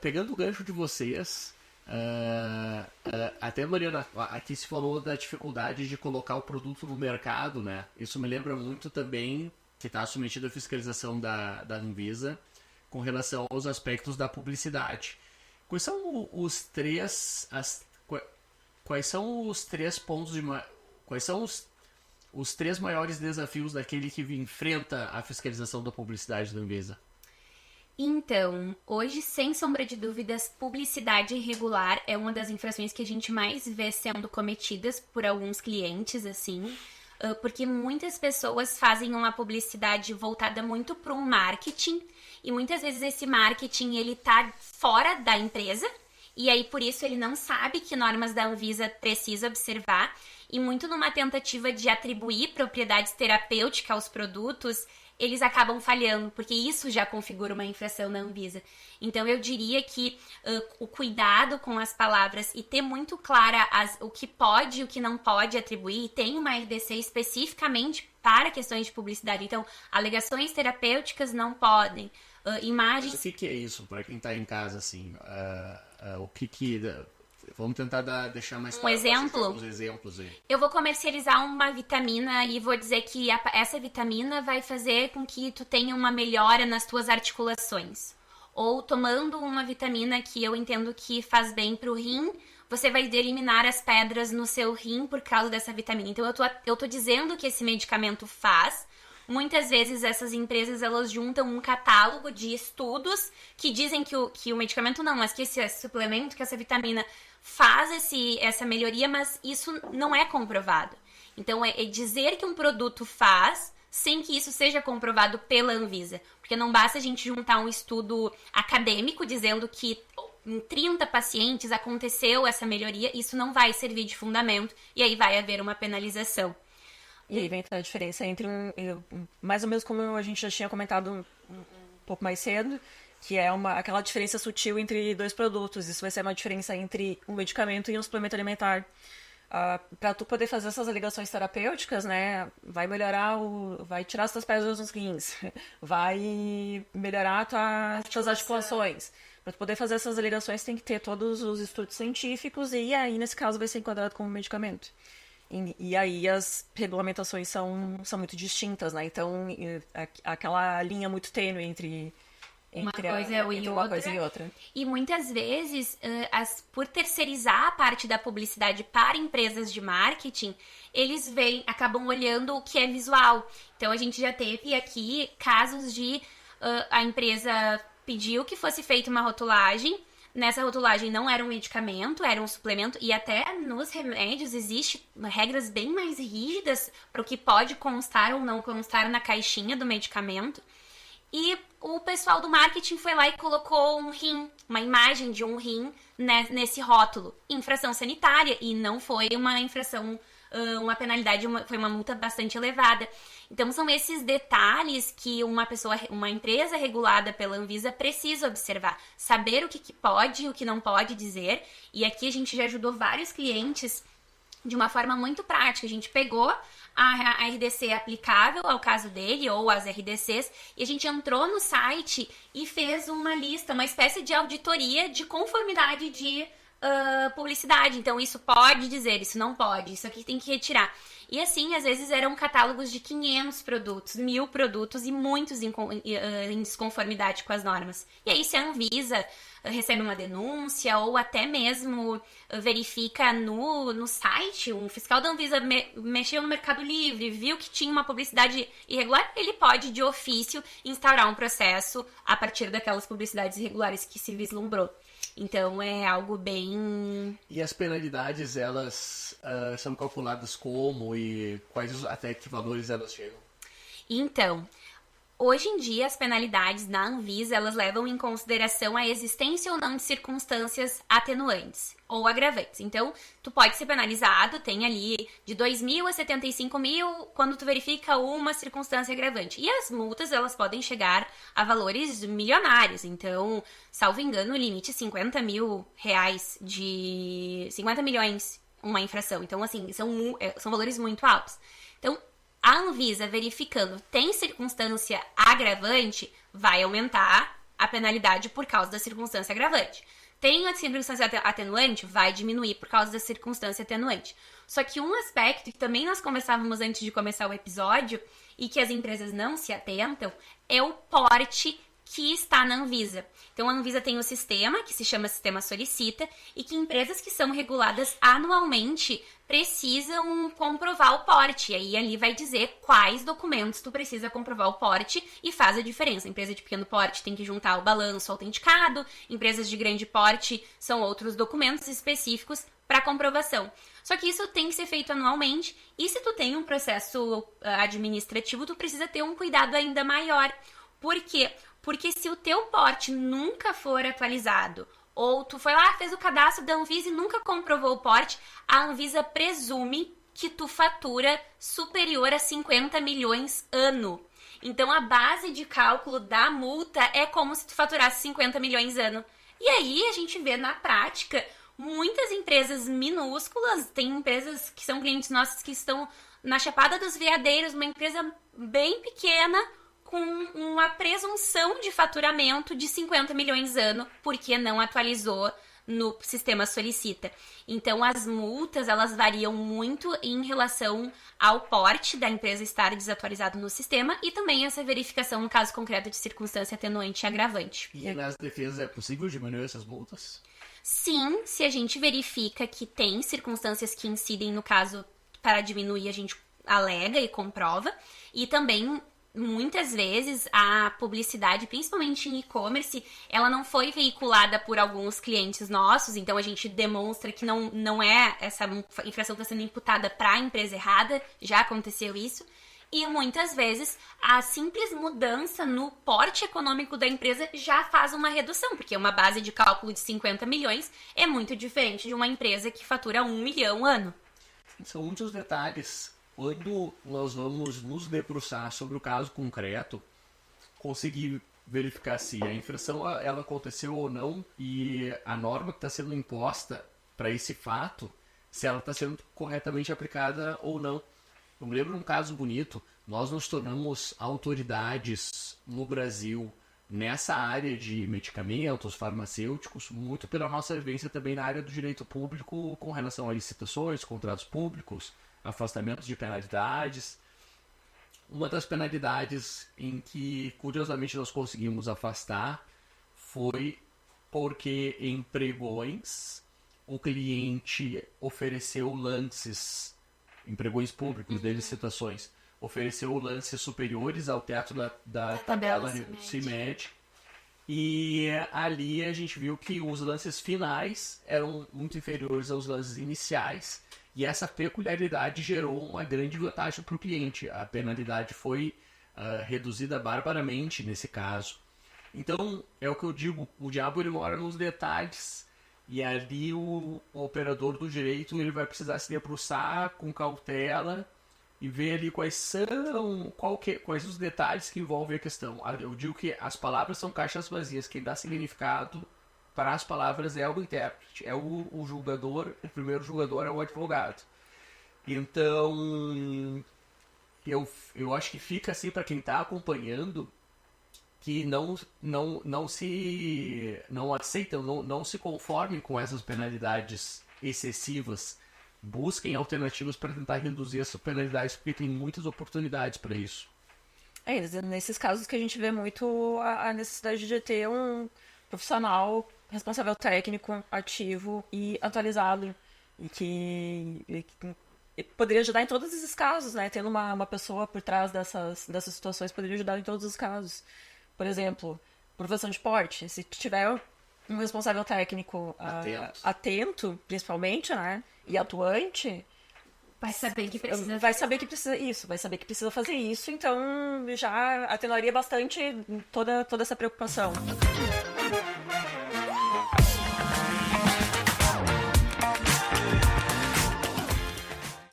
pegando o gancho de vocês, até Mariana, aqui se falou da dificuldade de colocar o produto no mercado, né? Isso me lembra muito também que está submetido à fiscalização da Anvisa com relação aos aspectos da publicidade. Quais são os três quais são os três pontos quais são os três maiores desafios daquele que enfrenta a fiscalização da publicidade da Anvisa? Então, hoje, sem sombra de dúvidas, publicidade irregular é uma das infrações que a gente mais vê sendo cometidas por alguns clientes, assim, porque muitas pessoas fazem uma publicidade voltada muito para um marketing, e muitas vezes esse marketing, ele tá fora da empresa, e aí por isso ele não sabe que normas da Anvisa precisa observar, e muito numa tentativa de atribuir propriedades terapêuticas aos produtos, eles acabam falhando, porque isso já configura uma infração na Anvisa. Então, eu diria que o cuidado com as palavras e ter muito clara o que pode e o que não pode atribuir, e tem uma RDC especificamente para questões de publicidade. Então, alegações terapêuticas não podem, imagens... Mas o que é isso, para quem está em casa, assim? O que... Vamos tentar deixar mais claro. Um exemplo? Uns exemplos aí. Eu vou comercializar uma vitamina e vou dizer que essa vitamina vai fazer com que tu tenha uma melhora nas tuas articulações. Ou tomando uma vitamina que eu entendo que faz bem pro rim, você vai eliminar as pedras no seu rim por causa dessa vitamina. Então eu tô dizendo que esse medicamento faz. Muitas vezes essas empresas, elas juntam um catálogo de estudos que dizem que o medicamento não, mas que esse suplemento, que essa vitamina faz essa melhoria, mas isso não é comprovado. Então, é dizer que um produto faz sem que isso seja comprovado pela Anvisa. Porque não basta a gente juntar um estudo acadêmico dizendo que em 30 pacientes aconteceu essa melhoria, isso não vai servir de fundamento e aí vai haver uma penalização. E aí vem a diferença entre mais ou menos como a gente já tinha comentado um pouco mais cedo, que é aquela diferença sutil entre dois produtos. Isso vai ser uma diferença entre um medicamento e um suplemento alimentar. Para tu poder fazer essas ligações terapêuticas, né, vai tirar as tuas pedras nos rins, vai melhorar as tuas articulações. Para tu poder fazer essas ligações tem que ter todos os estudos científicos e aí, nesse caso, vai ser enquadrado como medicamento. E aí as regulamentações são muito distintas, né? Então, aquela linha muito tênue entre uma coisa e outra. E muitas vezes, por terceirizar a parte da publicidade para empresas de marketing, eles acabam olhando o que é visual. Então, a gente já teve aqui casos de a empresa pediu que fosse feita uma rotulagem. Nessa rotulagem não era um medicamento, era um suplemento, e até nos remédios existem regras bem mais rígidas para o que pode constar ou não constar na caixinha do medicamento. E o pessoal do marketing foi lá e colocou um rim, uma imagem de um rim nesse rótulo. Infração sanitária, e não foi uma infração, uma penalidade, foi uma multa bastante elevada. Então são esses detalhes que uma empresa regulada pela Anvisa precisa observar. Saber o que pode e o que não pode dizer. E aqui a gente já ajudou vários clientes de uma forma muito prática. A gente pegou a RDC aplicável ao caso dele, ou as RDCs, e a gente entrou no site e fez uma lista, uma espécie de auditoria de conformidade de publicidade. Então isso pode dizer, isso não pode, isso aqui tem que retirar. E assim, às vezes eram catálogos de 500 produtos, 1000 produtos e muitos em desconformidade com as normas. E aí se a Anvisa recebe uma denúncia ou até mesmo verifica no site, um fiscal da Anvisa mexeu no Mercado Livre, viu que tinha uma publicidade irregular, ele pode de ofício instaurar um processo a partir daquelas publicidades irregulares que se vislumbrou. Então é algo bem... E as penalidades, elas são calculadas como e até que valores elas chegam? Então, hoje em dia as penalidades na Anvisa, elas levam em consideração a existência ou não de circunstâncias atenuantes ou agravantes. Então, tu pode ser penalizado, tem ali de 2.000 a 75.000 quando tu verifica uma circunstância agravante. E as multas, elas podem chegar a valores milionários. Então, salvo engano, o limite é 50 mil reais 50 milhões uma infração. Então, assim, são valores muito altos. Então, a Anvisa verificando tem circunstância agravante, vai aumentar a penalidade por causa da circunstância agravante. Tem a circunstância atenuante? Vai diminuir por causa da circunstância atenuante. Só que um aspecto que também nós conversávamos antes de começar o episódio e que as empresas não se atentam é o porte que está na Anvisa. Então, a Anvisa tem um sistema que se chama Sistema Solicita e que empresas que são reguladas anualmente precisam comprovar o porte. E aí, ali vai dizer quais documentos tu precisa comprovar o porte e faz a diferença. Empresa de pequeno porte tem que juntar o balanço autenticado, empresas de grande porte são outros documentos específicos para comprovação. Só que isso tem que ser feito anualmente e se tu tem um processo administrativo, tu precisa ter um cuidado ainda maior. Por quê? Porque se o teu porte nunca for atualizado, ou tu foi lá, fez o cadastro da Anvisa e nunca comprovou o porte, a Anvisa presume que tu fatura superior a 50 milhões ano. Então, a base de cálculo da multa é como se tu faturasse 50 milhões ano. E aí, a gente vê na prática muitas empresas minúsculas, tem empresas que são clientes nossos que estão na Chapada dos Veadeiros, uma empresa bem pequena, com uma presunção de faturamento de 50 milhões ano, porque não atualizou no sistema Solicita. Então, as multas, elas variam muito em relação ao porte da empresa estar desatualizado no sistema e também essa verificação no caso concreto de circunstância atenuante e agravante. E nas defesas é possível diminuir essas multas? Sim, se a gente verifica que tem circunstâncias que incidem no caso para diminuir, a gente alega e comprova. E também muitas vezes a publicidade, principalmente em e-commerce, ela não foi veiculada por alguns clientes nossos, então a gente demonstra que não é essa infração que está sendo imputada para a empresa errada, já aconteceu isso. E muitas vezes a simples mudança no porte econômico da empresa já faz uma redução, porque uma base de cálculo de 50 milhões é muito diferente de uma empresa que fatura 1 milhão ano. São muitos detalhes. Quando nós vamos nos debruçar sobre o caso concreto, conseguir verificar se a infração ela aconteceu ou não e a norma que está sendo imposta para esse fato, se ela está sendo corretamente aplicada ou não. Eu me lembro de um caso bonito, nós nos tornamos autoridades no Brasil nessa área de medicamentos, farmacêuticos, muito pela nossa vivência também na área do direito público com relação a licitações, contratos públicos, afastamento de penalidades. Uma das penalidades em que, curiosamente, nós conseguimos afastar foi porque em pregões o cliente ofereceu lances, em pregões públicos de licitações, ofereceu lances superiores ao teto da tabela CIMED. E ali a gente viu que os lances finais eram muito inferiores aos lances iniciais. E essa peculiaridade gerou uma grande vantagem para o cliente. A penalidade foi reduzida barbaramente nesse caso. Então, é o que eu digo, o diabo ele mora nos detalhes. E ali o operador do direito ele vai precisar se debruçar com cautela e ver ali quais os detalhes que envolvem a questão. Eu digo que as palavras são caixas vazias. Quem dá significado para as palavras é o intérprete, é o julgador, o primeiro julgador é o advogado. Então, eu acho que fica assim para quem está acompanhando que não aceitam, não se conformem com essas penalidades excessivas. Busquem alternativas para tentar reduzir essas penalidades, porque tem muitas oportunidades para isso. É nesses casos que a gente vê muito a necessidade de ter um profissional responsável técnico, ativo e atualizado. E que poderia ajudar em todos esses casos, né? Tendo uma pessoa por trás dessas situações poderia ajudar em todos os casos. Por exemplo, profissão de porte. Se tiver um responsável técnico atento, principalmente, né? E atuante, vai saber que precisa fazer isso, então já atenuaria bastante toda essa preocupação.